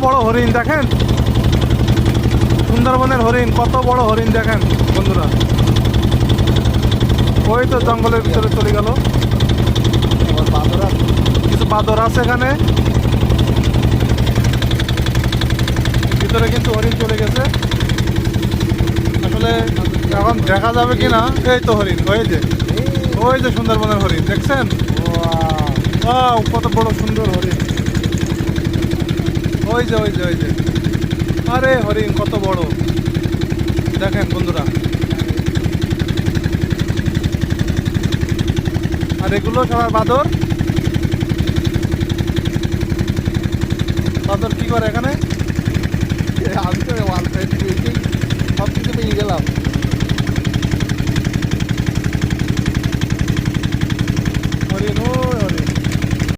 বড় হরিণ দেখেন, সুন্দরবনের হরিণ, কত বড় হরিণ দেখেন বন্ধুরা। ওই তো জঙ্গলের ভিতরে চলে গেল। কিছু বাদর আছে এখানে ভিতরে, কিন্তু হরিণ চলে গেছে। আসলে এখন দেখা যাবে কিনা। এই তো হরিণ, ওই যে সুন্দরবনের হরিণ দেখছেন। কত বড় সুন্দর হরিণ। ওই যে আরে হরিণ কত বড় দেখেন বন্ধুরা। আর এগুলো সবার বাদর। বাদর কি করে এখানে? আমি তো সব কিছু পেয়ে গেলাম।